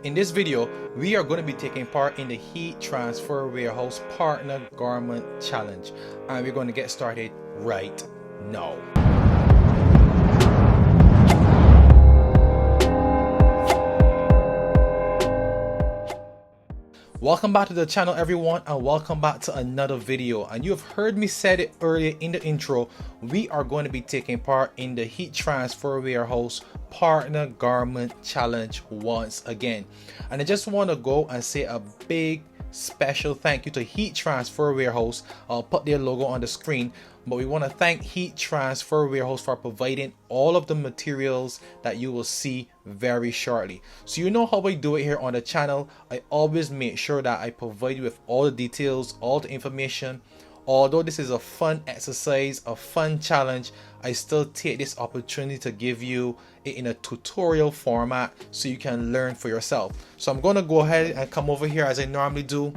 In this video, we are going to be taking part in the Heat Transfer Warehouse Partner Garment Challenge, and we're going to get started right now. Welcome back to the channel, everyone, and welcome back to another video. And you have heard me said it earlier in the intro, we are going to be taking part in the Heat Transfer Warehouse Partner Garment Challenge once again. And I just want to go and say a big special thank you to Heat Transfer Warehouse. I'll put their logo on the screen, but we want to thank Heat Transfer Warehouse for providing all of the materials that you will see very shortly. So you know how I do it here on the channel. I always make sure that I provide you with all the details, all the information. Although this is a fun exercise, a fun challenge, I still take this opportunity to give you it in a tutorial format so you can learn for yourself. So I'm going to go ahead and come over here as I normally do.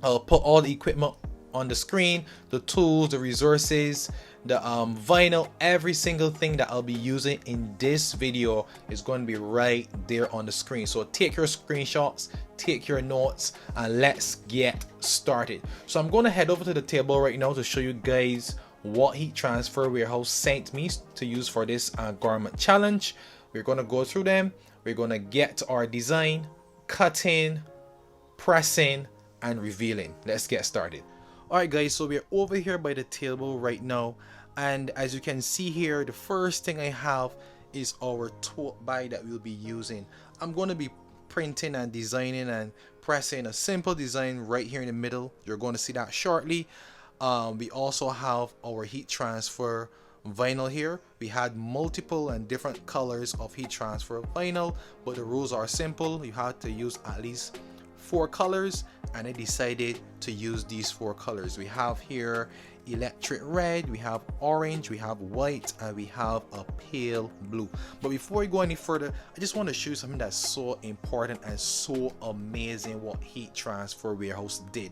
I'll put all the equipment on the screen, the tools, the resources, the vinyl, every single thing that I'll be using in this video is going to be right there on the screen. So take your screenshots, take your notes, and let's get started. So I'm going to head over to the table right now to show you guys what Heat Transfer Warehouse sent me to use for this garment challenge. We're going to go through them. We're going to get to our design, cutting, pressing, and revealing. Let's get started. Alright guys, so we're over here by the table right now, and as you can see here, the first thing I have is our tote bag that we'll be using. I'm going to be printing and designing and pressing a simple design right here in the middle. You're going to see that shortly. We also have our heat transfer vinyl here. We had multiple and different colors of heat transfer vinyl, but the rules are simple. You have to use at least 4 colors, and I decided to use these 4 colors. We have here electric red, we have orange, we have white, and we have a pale blue. But before we go any further, I just want to show you something that's so important and so amazing what Heat Transfer Warehouse did.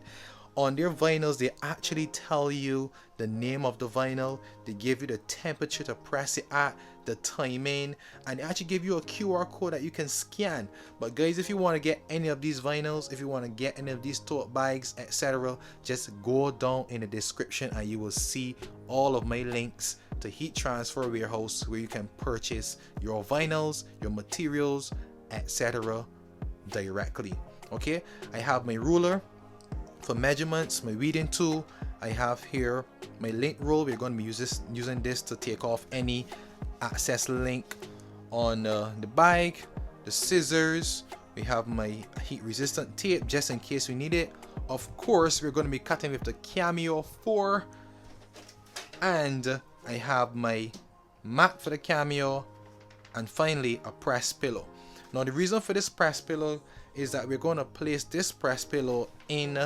On their vinyls, they actually tell you the name of the vinyl, they give you the temperature to press it at, the timing, and they actually give you a QR code that you can scan. But guys, if you want to get any of these vinyls, if you want to get any of these tote bags, etc., just go down in the description and you will see all of my links to Heat Transfer Warehouse where you can purchase your vinyls, your materials, etc. directly. Okay, I have my ruler for measurements, my weeding tool. I have here my lint roll. We're going to be using this to take off any access link on the bag, the scissors. We have my heat resistant tape just in case we need it. Of course, we're going to be cutting with the Cameo 4, and I have my mat for the Cameo, and finally a press pillow. Now the reason for this press pillow is that we're going to place this press pillow in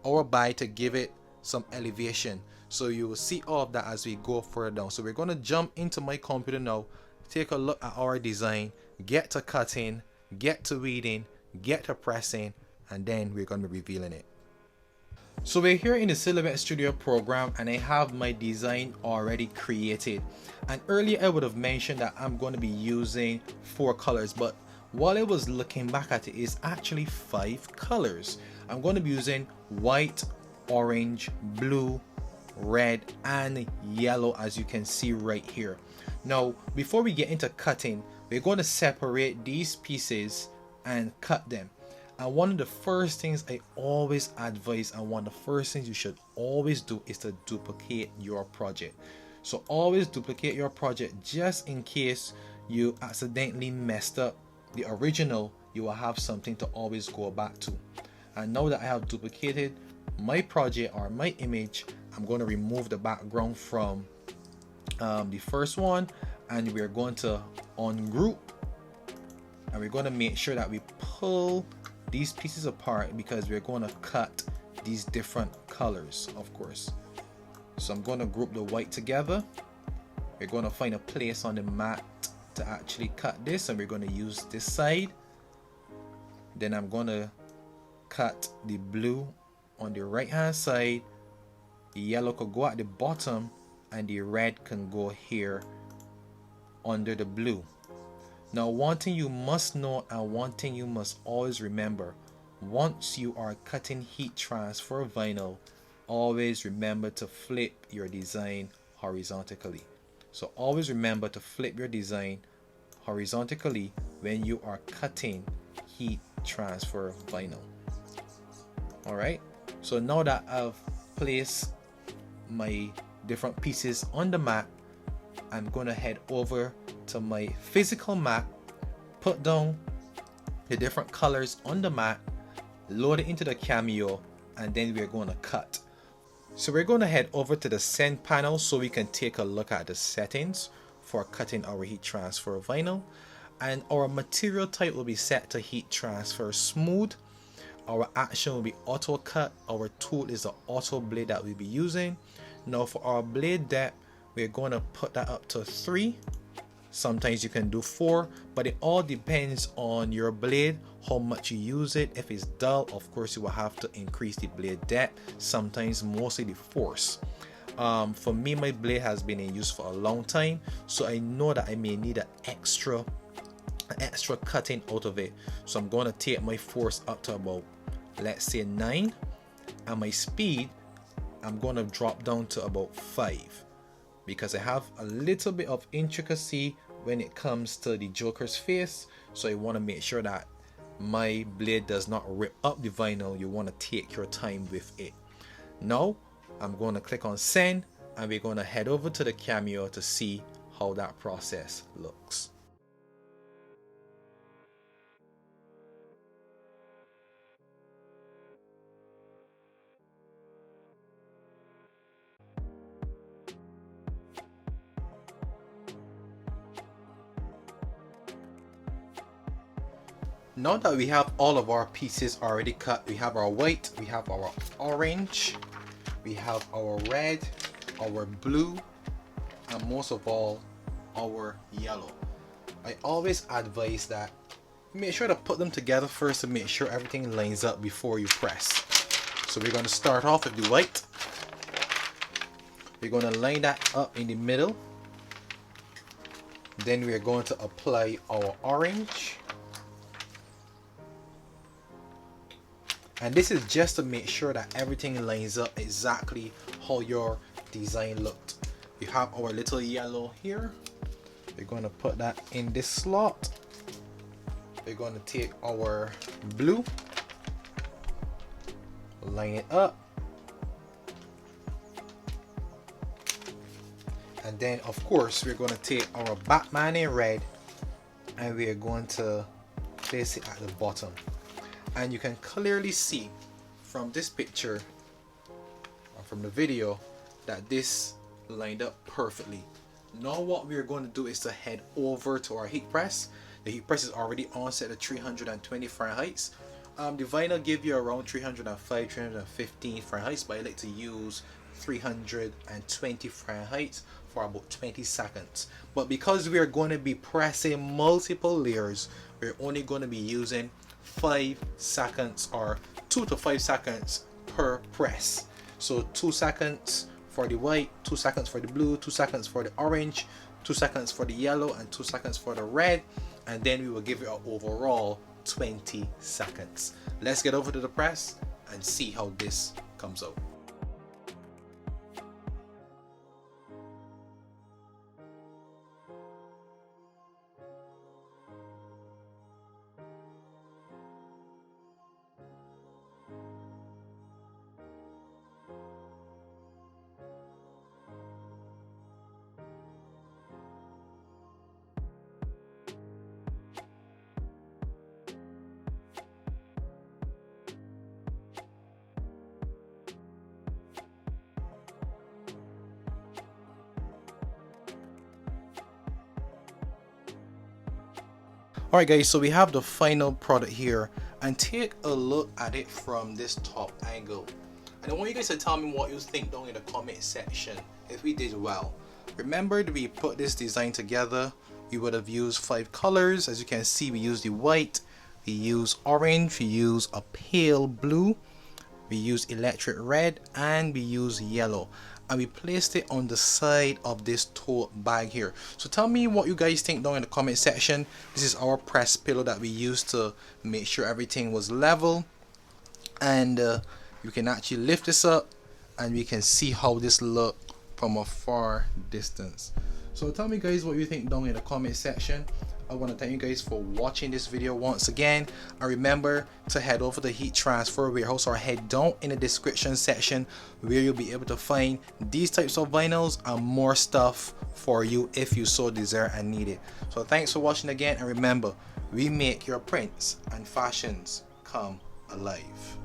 our bag to give it some elevation, so you will see all of that as we go further down. So we're going to jump into my computer now, take a look at our design, get to cutting, get to weeding, get to pressing, and then we're going to be revealing it. So we're here in the Silhouette Studio program, and I have my design already created. And earlier I would have mentioned that I'm going to be using 4 colors, but while I was looking back at it, it's actually 5 colors. I'm going to be using white, orange, blue, red, and yellow, as you can see right here. Now before we get into cutting, we're going to separate these pieces and cut them. And one of the first things I always advise, and one of the first things you should always do, is to duplicate your project. So always duplicate your project, just in case you accidentally messed up the original, you will have something to always go back to. And now that I have duplicated my project or my image, I'm going to remove the background from the first one, and we're going to ungroup, and we're going to make sure that we pull these pieces apart because we're going to cut these different colors, of course. So I'm going to group the white together. We're going to find a place on the mat to actually cut this, and we're going to use this side. Then I'm going to cut the blue on the right hand side, the yellow could go at the bottom, and the red can go here under the blue. Now, one thing you must know and one thing you must always remember, once you are cutting heat transfer vinyl, always remember to flip your design horizontally. So always remember to flip your design horizontally when you are cutting heat transfer vinyl. Alright, so now that I've placed my different pieces on the mat, I'm gonna head over to my physical mat, put down the different colors on the mat, load it into the Cameo, and then we're going to cut. So we're going to head over to the send panel so we can take a look at the settings for cutting our heat transfer vinyl. And our material type will be set to heat transfer smooth. Our action will be auto cut. Our tool is the auto blade that we'll be using. Now for our blade depth, we're going to put that up to 3. Sometimes you can do 4, but it all depends on your blade, how much you use it. If it's dull, of course you will have to increase the blade depth, sometimes mostly the force. For me, my blade has been in use for a long time, so I know that I may need an extra cutting out of it. So I'm going to take my force up to about, let's say 9, and my speed I'm going to drop down to about 5. Because I have a little bit of intricacy when it comes to the Joker's face, so I want to make sure that my blade does not rip up the vinyl. You want to take your time with it. Now I'm going to click on send, and we're going to head over to the Cameo to see how that process looks. Now that we have all of our pieces already cut, we have our white, we have our orange, we have our red, our blue, and most of all, our yellow. I always advise that you make sure to put them together first to make sure everything lines up before you press. So we're going to start off with the white. We're going to line that up in the middle. Then we're going to apply our orange. And this is just to make sure that everything lines up exactly how your design looked. We have our little yellow here. We're going to put that in this slot. We're going to take our blue, line it up, and then of course we're going to take our Batman in red, and we are going to place it at the bottom. And you can clearly see from this picture or from the video that this lined up perfectly. Now what we're going to do is to head over to our heat press. The heat press is already on set at 320 Fahrenheit. The vinyl give you around 305, 315 Fahrenheit, but I like to use 320 Fahrenheit for about 20 seconds. But because we are going to be pressing multiple layers, we're only going to be using 5 seconds or 2 to 5 seconds per press. So 2 seconds for the white, 2 seconds for the blue, 2 seconds for the orange, 2 seconds for the yellow, and 2 seconds for the red, and then we will give it an overall 20 seconds. Let's get over to the press and see how this comes out. Alright guys, so we have the final product here, and take a look at it from this top angle. And I want you guys to tell me what you think down in the comment section if we did well. Remember that we put this design together, we would have used 5 colors. As you can see, we used the white, we used orange, we used a pale blue, we used electric red, and we used yellow. and we placed it on the side of this tote bag here. So tell me what you guys think down in the comment section. This is our press pillow that we used to make sure everything was level, and you can actually lift this up and we can see how this look from a far distance. So tell me guys what you think down in the comment section. I want to thank you guys for watching this video once again, and remember to head over to the heat transfer warehouse, or head down in the description section where you'll be able to find these types of vinyls and more stuff for you if you so desire and need it. So thanks for watching again, and remember, we make your prints and fashions come alive.